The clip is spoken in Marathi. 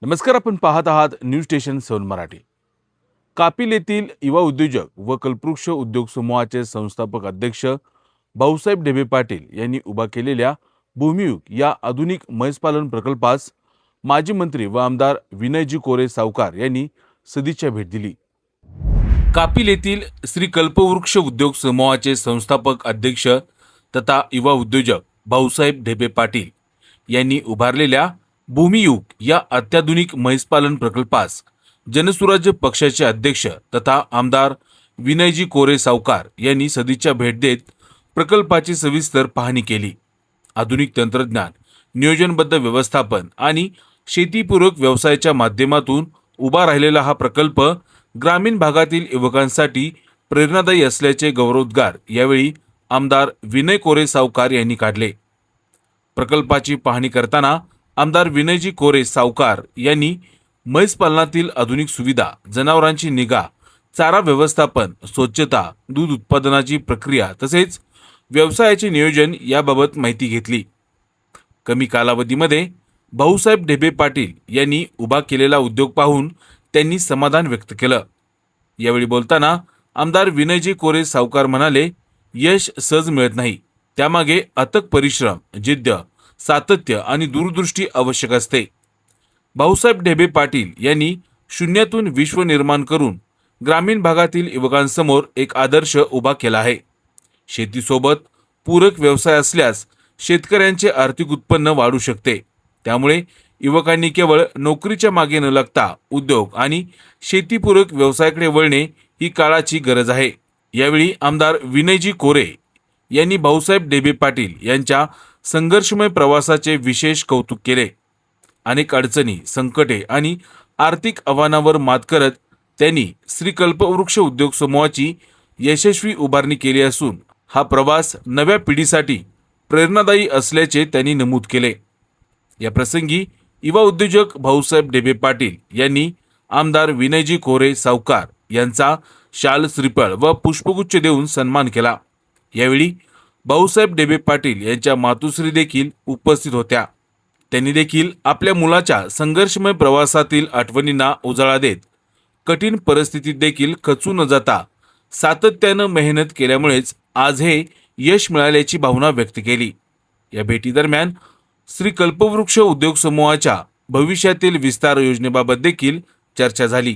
नमस्कार, आपण पाहत आहात न्यूज स्टेशन 7 मराठी। कापिल येथील युवा उद्योजक व कल्पवृक्ष उद्योग समूहाचे संस्थापक अध्यक्ष भाऊसाहेब ढेबे पाटील यांनी उभा केलेल्या भूमियुग या आधुनिक म्हैसपालन प्रकल्पास माजी मंत्री व आमदार विनयजी कोरे सावकार यांनी सदिच्छा भेट दिली। कापिल येथील श्री कल्पवृक्ष उद्योग समूहाचे संस्थापक अध्यक्ष तथा युवा उद्योजक भाऊसाहेब ढेबे पाटील यांनी उभारलेल्या भूमियुग या अत्याधुनिक म्हैसपालन प्रकल्पास जनसुराज्य पक्षाचे अध्यक्ष तथा आमदार विनयजी कोरे सावकार यांनी सदिच्छा भेट देत प्रकल्पाची सविस्तर पाहणी केली। आधुनिक तंत्रज्ञान, नियोजनबद्ध व्यवस्थापन आणि शेतीपूरक व्यवसायाच्या माध्यमातून उभा राहिलेला हा प्रकल्प ग्रामीण भागातील युवकांसाठी प्रेरणादायी असल्याचे गौरवोद्गार यावेळी आमदार विनय कोरे सावकार यांनी काढले। प्रकल्पाची पाहणी करताना आमदार विनयजी कोरे सावकार यांनी म्हैसपालनातील आधुनिक सुविधा, जनावरांची निगा, चारा व्यवस्थापन, स्वच्छता, दूध उत्पादनाची प्रक्रिया तसेच व्यवसायाचे नियोजन याबाबत माहिती घेतली। कमी कालावधीमध्ये भाऊसाहेब ढेबे पाटील यांनी उभा केलेला उद्योग पाहून त्यांनी समाधान व्यक्त केलं। यावेळी बोलताना आमदार विनयजी कोरे सावकार म्हणाले, यश सहज मिळत नाही, त्यामागे अथक परिश्रम, जिद्द, सातत्य आणि दूरदृष्टी आवश्यक असते। भाऊसाहेब ढेबे पाटील यांनी शून्यातून विश्व निर्माण करून ग्रामीण भागातील युवकांसमोर एक आदर्श उभा केला आहे। शेतीसोबत पूरक व्यवसाय असल्यास शेतकऱ्यांचे आर्थिक उत्पन्न वाढू शकते। त्यामुळे युवकांनी केवळ नोकरीच्या मागे न लागता उद्योग आणि शेतीपूरक व्यवसायाकडे वळणे ही काळाची गरज आहे। यावेळी आमदार विनयजी कोरे यांनी भाऊसाहेब ढेबे पाटील यांच्या संघर्षमय प्रवासाचे विशेष कौतुक केले। अनेक अडचणी, संकटे आणि आर्थिक आव्हानांवर मात करत त्यांनी श्री कल्पवृक्ष उद्योग समूहाची यशस्वी उभारणी केली असून हा प्रवास नव्या पिढीसाठी प्रेरणादायी असल्याचे त्यांनी नमूद केले। या प्रसंगी युवा उद्योजक भाऊसाहेब ढेबे पाटील यांनी आमदार विनयजी कोरे सावकार यांचा शाल, श्रीफळ व पुष्पगुच्छ देऊन सन्मान केला। यावेळी भाऊसाहेब ढेबे पाटील यांच्या मातुश्री देखील उपस्थित होत्या। त्यांनी देखील आपल्या मुलाच्या संघर्षमय प्रवासातील आठवणींना उजाळा देत कठीण परिस्थितीत देखील खचू न जाता सातत्यानं मेहनत केल्यामुळेच आज हे यश मिळाल्याची भावना व्यक्त केली। या भेटीदरम्यान श्री कल्पवृक्ष उद्योग समूहाच्या भविष्यातील विस्तार योजनेबाबत देखील चर्चा झाली।